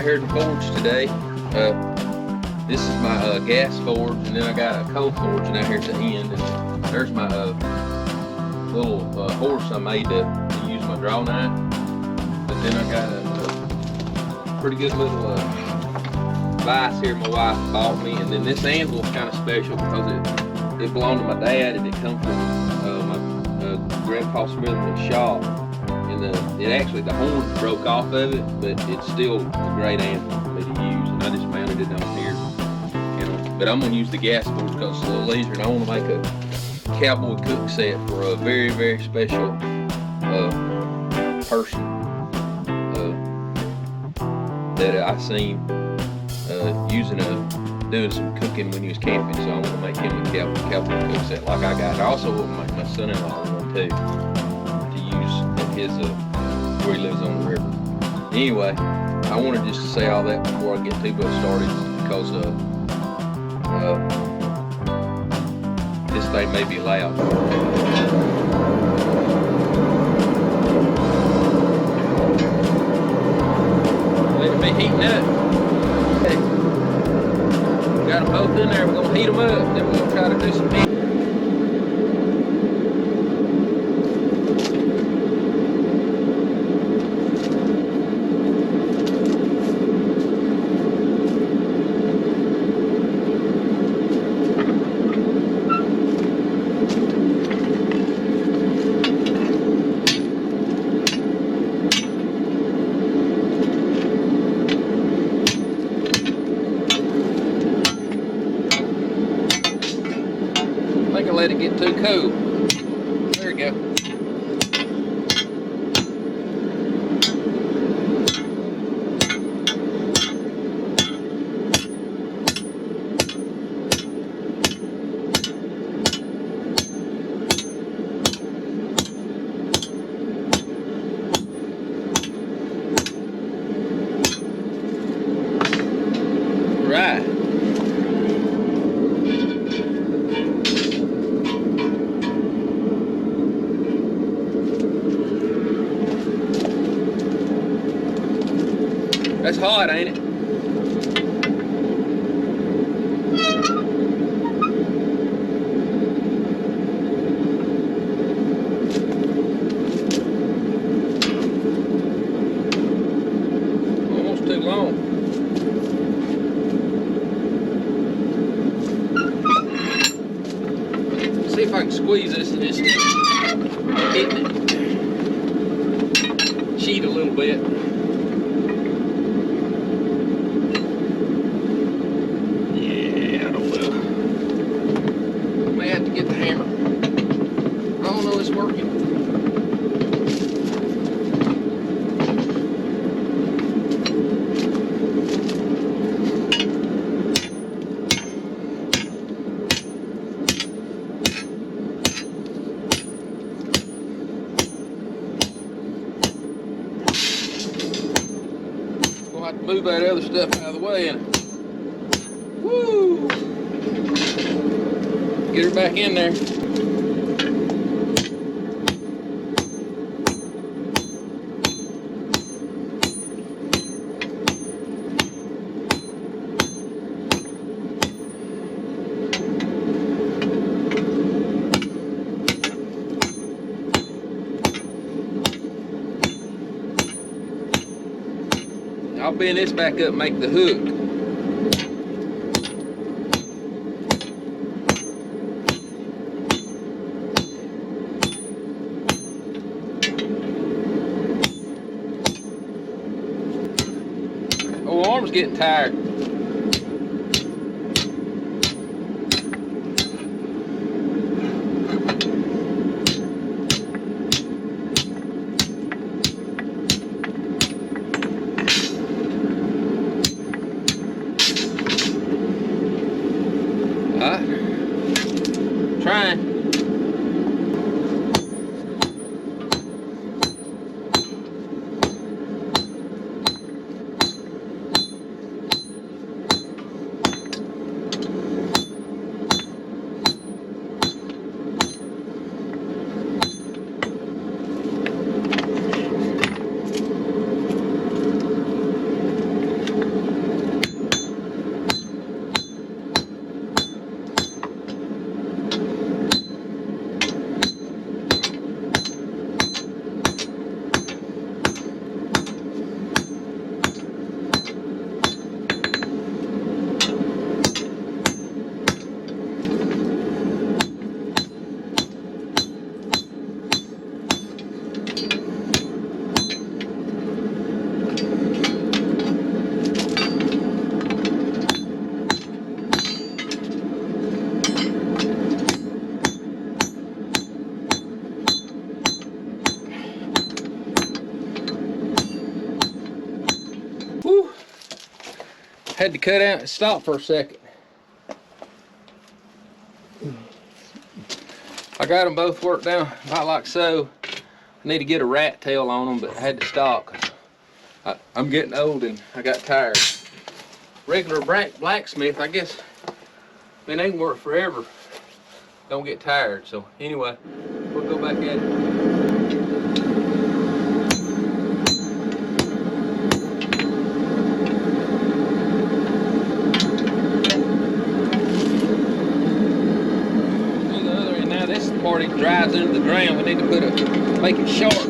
out here at the forge today. This is my gas forge, and then I got a coal forge out here at the end. And there's my little horse I made to use my draw knife. But then I got a pretty good little vise here my wife bought me, and then this anvil's kind of special because it belonged to my dad, and it comes from my grandpa Smith's shop. And it actually, the horn broke off of it, but it's still a great anvil for me to use, and I just mounted it on here. But I'm going to use the gas forge because it's a little easier, and I want to make a Cowboy cook set for a very, very special person that I seen doing some cooking when he was camping, so I want to make him a Cowboy cook set like I got. I also want to make my son-in-law one too, to use at his where he lives on the river. Anyway, I wanted just to say all that before I get too much started, because this thing may be loud. Let it be heating up. Okay. Got them both in there. We're gonna heat them up. Then we're gonna try to do some heat. Let it get too cool. There we go. Right. That's hot, ain't it? Almost too long. See if I can squeeze this and just hit it. Cheat a little bit. Get the hammer. I don't know it's working. Gonna have to move that other stuff out of the way and woo! Get her back in there. I'll bend this back up and make the hook. Oh, arm's getting tired. Trying. Had to cut out and stop for a second. I got them both worked down about like so. I need to get a rat tail on them, but I had to stop 'cause I'm getting old and I got tired. Regular blacksmith, I guess, man, they can work forever. Don't get tired. So anyway, we'll go back at it. Part it drives into the ground. We need to make it sharp.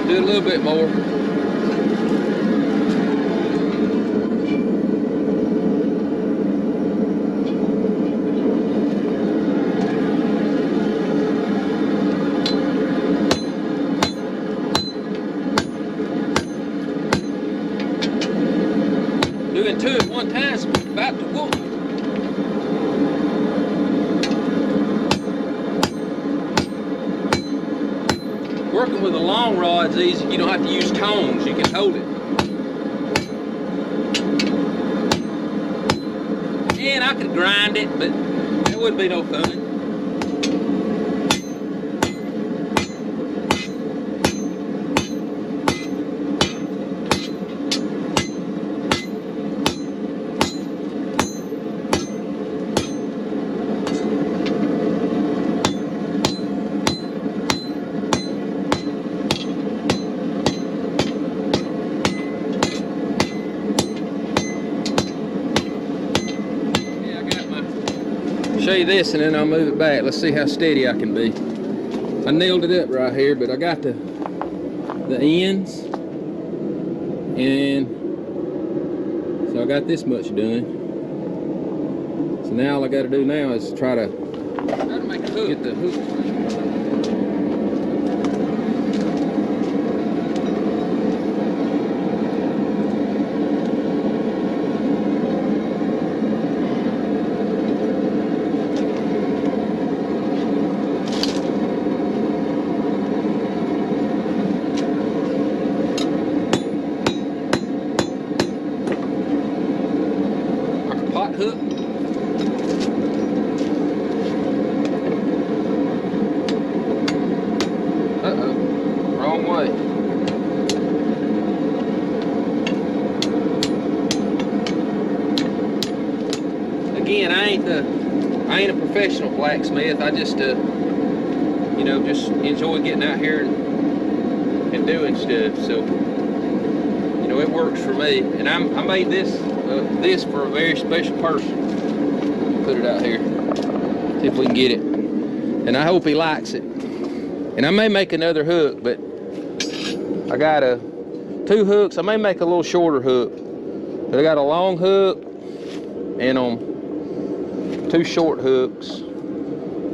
Do a little bit more. Doing two at one time is about to whoop. Working with a long rod's easy. You don't have to use tongs. You can hold it. And I could grind it, but it wouldn't be no fun. Show you this and then I'll move it back. Let's see how steady I can be. I nailed it up right here, but I got the ends, and so I got this much done. So now all I got to do now is try to make a hook. Get the hook. Hook. Uh-oh, wrong way. Again, I ain't a professional blacksmith. I just you know, just enjoy getting out here and doing stuff. So, you know, it works for me. And I made this for a very special person. Put it out here. See if we can get it. And I hope he likes it. And I may make another hook, but I got two hooks. I may make a little shorter hook. But I got a long hook and two short hooks.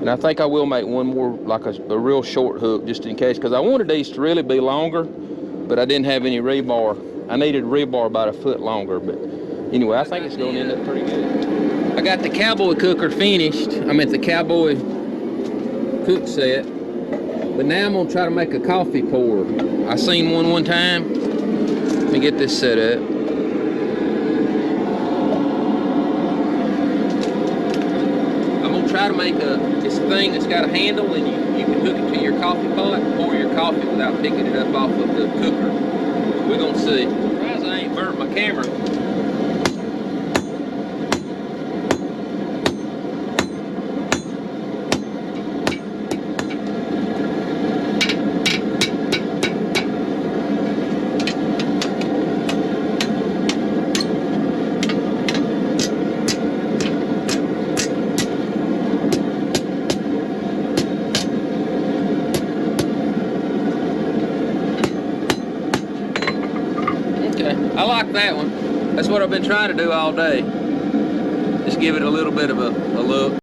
And I think I will make one more, like a real short hook, just in case, because I wanted these to really be longer, but I didn't have any rebar. I needed rebar about a foot longer, but anyway, I think it's going to end up pretty good. I got the Cowboy cooker finished. I'm at the Cowboy cook set. But now I'm going to try to make a coffee pour. I seen one time. Let me get this set up. I'm going to try to make this thing that's got a handle, and you can hook it to your coffee pot and pour your coffee without picking it up off of the cooker. We're going to see. I'm surprised I ain't burnt my camera. I like that one. That's what I've been trying to do all day. Just give it a little bit of a look.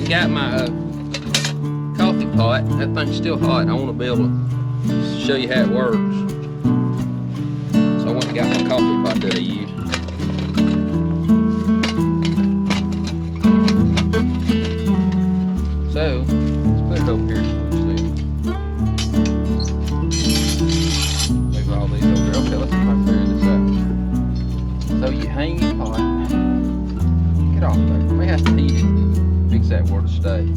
Got my coffee pot. That thing's still hot. I want to be able to show you how it works. So I went and got my coffee pot that I use. So let's put it over here. Move all these over here. Okay, let's figure this out. So you hang your pot. Get off there. We have to heat it. Fix that where to stay.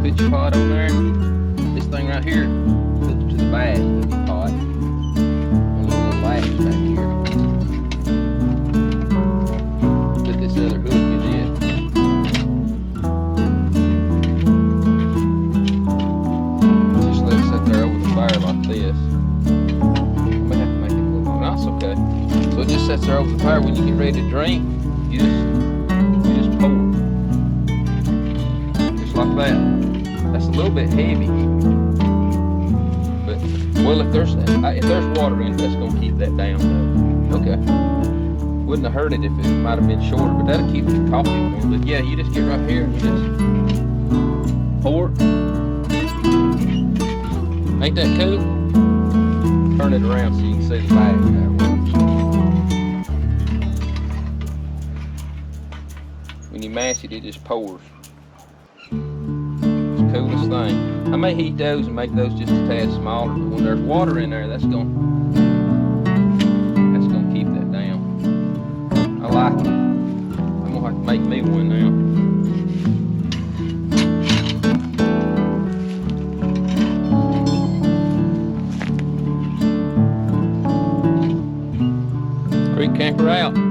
Put your pot on there. This thing right here, put it to the back of your pot. A little latch back here. Put this other hook in it. Just let it sit there over the fire like this. I may have to make it a little more. That's okay. So it just sits there over the fire. When you get ready to drink, you just pour. Like that. That's a little bit heavy, but well, if there's water in it, that's gonna keep that down though. Okay, wouldn't have hurt it if it might have been shorter, but that'll keep your coffee warm. But yeah, you just get right here and you just pour it. Ain't that cool? Turn it around so you can see the back of that works. When you mash it, it just pours. Coolest thing. I may heat those and make those just a tad smaller, but when there's water in there, that's gonna keep that down. I like it. I'm gonna have to make me one now. Creek Camper out.